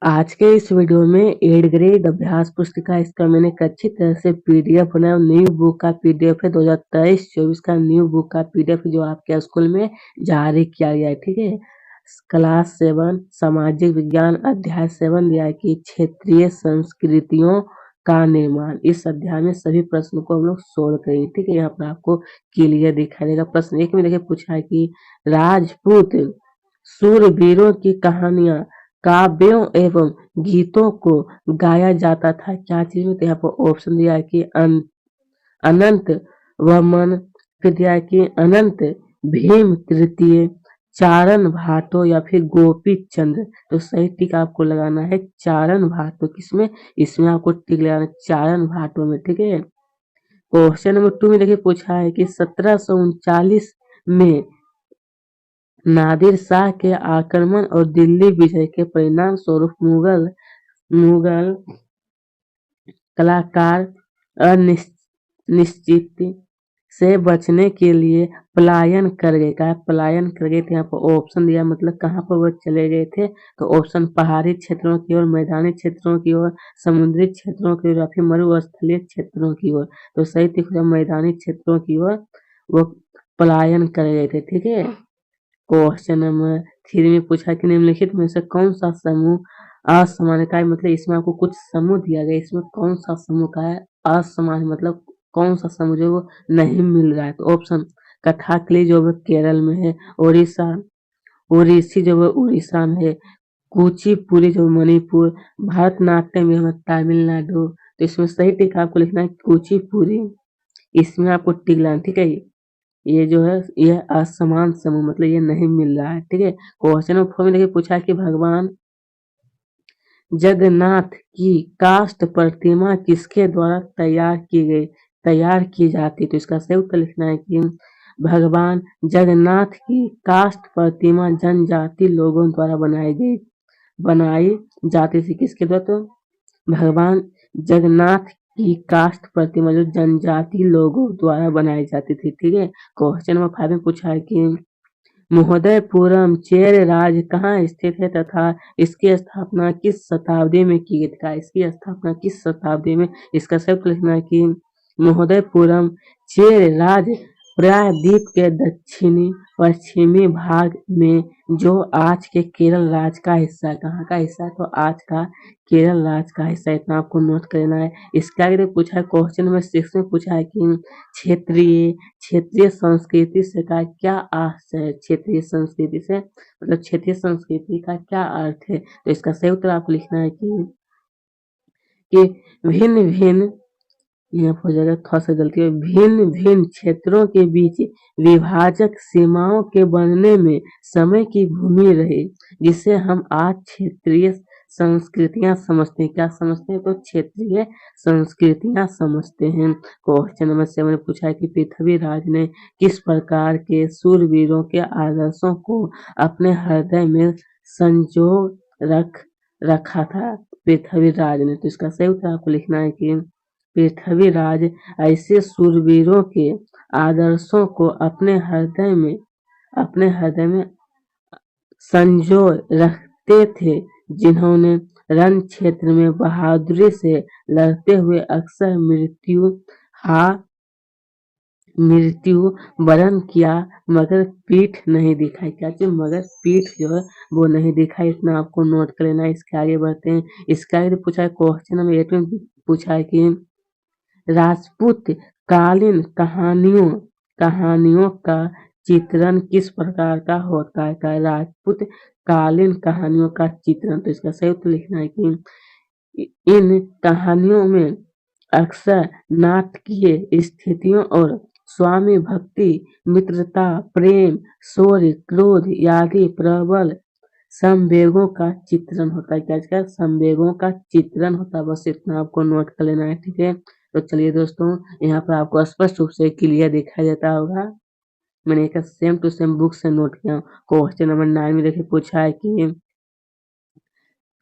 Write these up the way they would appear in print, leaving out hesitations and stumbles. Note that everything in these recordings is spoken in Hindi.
आज के इस वीडियो में 8th ग्रेड अभ्यास पुस्तिका इसका मैंने एक अच्छी तरह से पीडीएफ बनाया। न्यू बुक का पीडीएफ है 2023-24 का न्यू बुक का पीडीएफ जो आपके स्कूल में जारी किया गया है। ठीक है, क्लास 7 सामाजिक विज्ञान अध्याय 7 दिया है कि क्षेत्रीय संस्कृतियों का निर्माण। इस अध्याय में सभी प्रश्नों को हम लोग सोल्व करेंगे। ठीक है, यहाँ पर आपको क्लियर दिखाई देगा। प्रश्न 1 में देखिए पूछा है कि राजपूत शूरवीरों की कहानियां काव्यों एवं गीतों को गाया जाता था क्या चीज में। तो यहाँ पर ऑप्शन दिया है कि अनंत वर्मन, फिर दिया है कि अनंत भीम तृतीय, चारण भाटो या फिर गोपी चंद्र। तो सही टिक आपको लगाना है चारण भाटो। किसमें? इसमें आपको टिक लगाना है चारण भाटो में। ठीक है, क्वेश्चन नंबर 2 में देखिए पूछा है कि 1739 में नादिर शाह के आक्रमण और दिल्ली विजय के परिणाम स्वरूप मुगल कलाकार अनिश्चित से बचने के लिए पलायन कर गए। कहा पलायन कर गए थे। यहाँ पर ऑप्शन दिया, मतलब कहाँ पर वो चले गए थे। तो ऑप्शन पहाड़ी क्षेत्रों की ओर, मैदानी क्षेत्रों की ओर, समुद्री क्षेत्रों की ओर या फिर मरुस्थलीय क्षेत्रों की ओर। तो सही ठीक है मैदानी क्षेत्रों की ओर वो पलायन कर गए थे। ठीक है, क्वेश्चन नंबर 3 में पूछा कि निम्नलिखित में से कौन सा समूह असमान्य का है। मतलब इसमें आपको कुछ समूह दिया गया, इसमें कौन सा समूह का है असमान्य, मतलब कौन सा समूह जो वो नहीं मिल रहा है। तो ऑप्शन कथकली जो है केरल में है, ओडिशा ओडिसी जो है उड़ीसा में है, कुचिपुड़ी जो मणिपुर, भरतनाट्यम जो है तमिलनाडु। तो इसमें सही टिक आपको लिखना है कुचिपुड़ी। इसमें आपको टिक लाना। ठीक है, ये जो है यह असमान समूह, मतलब ये नहीं मिल रहा है। ठीक है, क्वेश्चन नंबर 4 में देखिए पूछा है कि भगवान जगन्नाथ की काष्ठ प्रतिमा किसके द्वारा तैयार की जाती। तो इसका सही उत्तर लिखना है कि भगवान जगन्नाथ की काष्ठ प्रतिमा जनजाति लोगों द्वारा बनाई जाती थी। किसके द्वारा? तो भगवान जगन्नाथ की काष्ठ प्रतिमा जो जनजाति लोगों द्वारा बनाई जाती थी। ठीक है, क्वेश्चन नंबर 5 में पूछा है कि महोदयपुरम चेर राज कहाँ स्थित है तथा इसकी स्थापना किस शताब्दी में की गई थी। इसकी स्थापना किस शताब्दी में? इसका सब लिखना है कि महोदयपुरम चेर राज प्रायद्वीप के दक्षिणी पश्चिमी भाग में जो आज के केरल राज्य का हिस्सा है। कहाँ का हिस्सा है? तो आज का केरल राज्य का हिस्सा। इतना आपको नोट करना है। इसके आगे पूछा है क्वेश्चन नंबर 6 में पूछा है कि क्षेत्रीय संस्कृति से का क्या अर्थ है। क्षेत्रीय संस्कृति से मतलब क्षेत्रीय संस्कृति का क्या अर्थ है। तो इसका सही उत्तर आपको लिखना है कि भिन्न भिन्न, यहाँ हो जाएगा थोड़ा सा गलती है, भिन्न भिन्न क्षेत्रों के बीच विभाजक सीमाओं के बनने में समय की भूमि रही, जिसे हम आज क्षेत्रीय संस्कृतियां समझते हैं। क्या समझते हैं? तो क्षेत्रीय संस्कृतियां समझते हैं। क्वेश्चन नंबर 7 में पूछा है कि पृथ्वीराज ने किस प्रकार के शूरवीरों के आदर्शों को अपने हृदय में संजो रखा था पृथ्वीराज ने। तो इसका सही उत्तर आपको लिखना है कि पृथ्वीराज ऐसे शूरवीरों के आदर्शों को अपने हृदय में संजो रखते थे, जिन्होंने रण क्षेत्र में बहादुरी से लड़ते हुए अक्सर मृत्यु वरण किया मगर पीठ नहीं दिखाई। क्या चीज? मगर पीठ जो है वो नहीं दिखाई। इतना आपको नोट कर लेना है। इसके आगे बढ़ते हैं। इसके आगे पूछा है क्वेश्चन नंबर 8 में पूछा है कि राजपूत कालीन कहानियों का चित्रण किस प्रकार का होता है। का राजपूत कालीन कहानियों का चित्रण। तो इसका सही उत्तर लिखना है कि इन कहानियों में अक्सर नाटकीय स्थितियों और स्वामी भक्ति, मित्रता, प्रेम, शौर्य, क्रोध आदि प्रबल संवेगों का चित्रण होता है। क्या? संवेगों का चित्रण होता है। बस इतना आपको नोट कर लेना है। ठीक है, तो चलिए दोस्तों, यहाँ पर आपको स्पष्ट रूप से क्लियर दिखाई देता होगा। मैंने एक सेम टू सेम बुक से नोट किया। क्वेश्चन नंबर 9 में देखिए पूछा है कि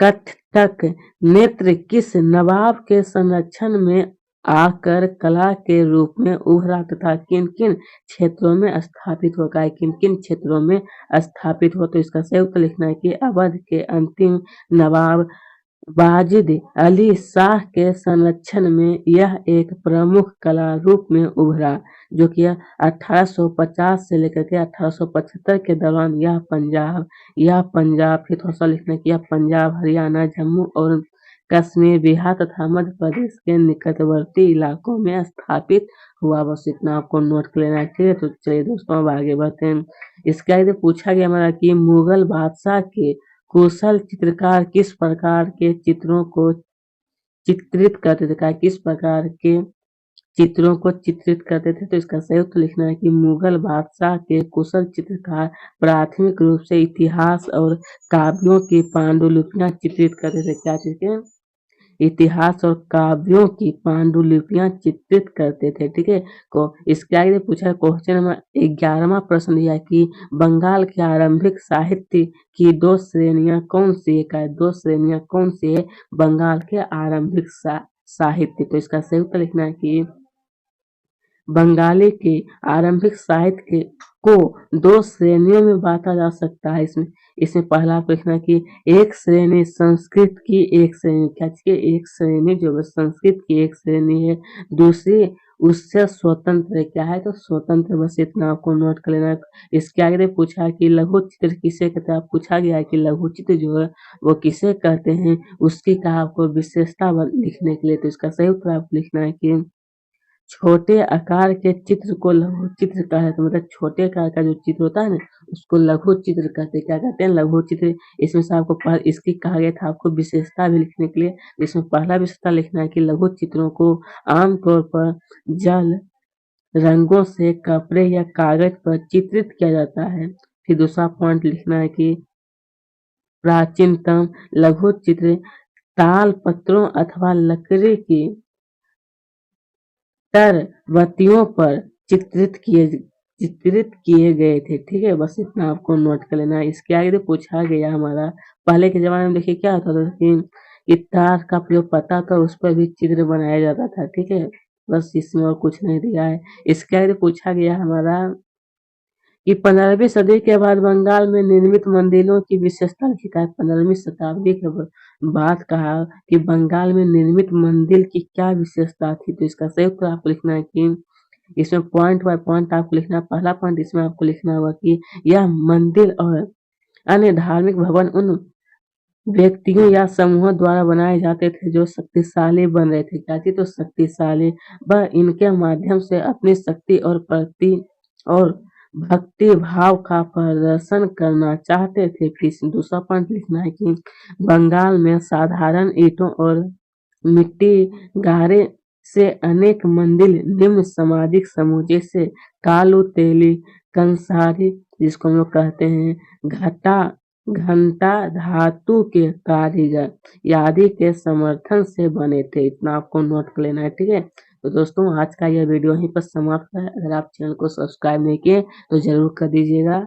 कत्थक नृत्य किस नवाब के संरक्षण में आकर कला के रूप में उभरा तथा किन किन क्षेत्रों में स्थापित होता है। किन किन क्षेत्रों में स्थापित हो। तो इसका सही उत्तर लिखना है कि अवध के अंतिम नवाब वाजिद अली शाह के संरक्षण में यह एक प्रमुख कला रूप में उभरा, जो कि 1850 से लेकर के 1875 के दौरान यह पंजाब फिर थोड़ा सा लिखना कि यह पंजाब, हरियाणा, जम्मू और कश्मीर, बिहार तथा मध्य प्रदेश के निकटवर्ती इलाकों में स्थापित हुआ। बस इतना आपको नोट कर लेना है, ठीक है। तो चलिए दोस्तों अब आगे बढ़ते हैं। इसके आगे पूछा गया हमारा कि मुगल बादशाह के कुशल चित्रकार किस प्रकार के चित्रों को चित्रित करते थे, किस प्रकार के चित्रों को चित्रित करते थे। तो इसका सही उत्तर लिखना है कि मुगल बादशाह के कुशल चित्रकार प्राथमिक रूप से इतिहास और काव्यों की पांडुलिपियां चित्रित करते थे। क्या चीज के? इतिहास और काव्यों की पांडुलिपियां चित्रित करते थे, ठीक है। को इसके आगे पूछा क्वेश्चन नंबर 11वां प्रश्न दिया कि बंगाल के आरंभिक साहित्य की दो श्रेणियां कौन सी है? दो श्रेणियां कौन सी है बंगाल के आरंभिक साहित्य? तो इसका सही उत्तर लिखना है कि बंगाली के आरंभिक साहित्य को दो श्रेणियों में बांटा जा सकता है। इसमें इसमें पहला आप लिखना कि एक श्रेणी संस्कृत की, एक श्रेणी क्या चाहिए? एक श्रेणी जो है संस्कृत की एक श्रेणी है, दूसरी उससे स्वतंत्र है। क्या है? तो स्वतंत्र। बस इतना आपको नोट कर लेना है। इसके आगे पूछा है कि लघु चित्र किसे कहते हैं? आप पूछा गया है कि लघु चित्र जो है वो किसे कहते हैं, उसकी कहा आपको विशेषता लिखने के लिए। तो इसका सही उत्तर आप लिखना है कि छोटे आकार के चित्र को लघु चित्र कहा है। तो मतलब छोटे आकार का जो चित्र होता है ना, उसको लघु चित्र कहते हैं। क्या कहते हैं? लघु चित्र। इसमें से आपको इसकी कहा गया था आपको विशेषता भी लिखने के लिए। इसमें पहला विशेषता लिखना है कि लघु चित्रों को आमतौर पर जल रंगों से कपड़े या कागज पर चित्रित किया जाता है। फिर दूसरा पॉइंट लिखना है कि प्राचीनतम लघु चित्र ताल पत्रों अथवा लकड़ी की तरबत्तियों पर चित्रित किए गए थे, ठीक है। बस इतना आपको नोट कर लेना है। इसके आगे पूछा गया हमारा पहले के जमाने में देखिए क्या होता था कि तार का प्रयोग पता था, उस पर भी चित्र बनाया जाता था, ठीक है। बस इसमें और कुछ नहीं दिया है। इसके आगे पूछा गया हमारा कि 15वीं सदी के बाद बंगाल में निर्मित मंदिरों की विशेषता लिखी है। 15वीं शताब्दी के बाद कहा कि बंगाल में निर्मित मंदिर की क्या विशेषता थी। तो इसका सही उत्तर आपको लिखना है कि इसमें पॉइंट बाय पॉइंट आपको लिखना है। पहला पॉइंट इसमें आपको लिखना होगा कि यह मंदिर और अन्य धार्मिक भवन उन व्यक्तियों या समूहों द्वारा बनाए जाते थे जो शक्तिशाली बन रहे थे। क्या थी? तो शक्तिशाली। वह इनके माध्यम से अपनी शक्ति और भक्ति भाव का प्रदर्शन करना चाहते थे। फिर दूसरा पॉइंट लिखना है कि बंगाल में साधारण ईंटों और मिट्टी गारे से अनेक मंदिर निम्न सामाजिक समूह जैसे कालू तेली कंसारी, जिसको हम लोग कहते हैं घंटा धातु के कारीगर आदि के समर्थन से बने थे। इतना आपको नोट कर लेना है, ठीक है। तो दोस्तों आज का यह वीडियो यहीं पर समाप्त है। अगर आप चैनल को सब्सक्राइब नहीं किए तो जरूर कर दीजिएगा।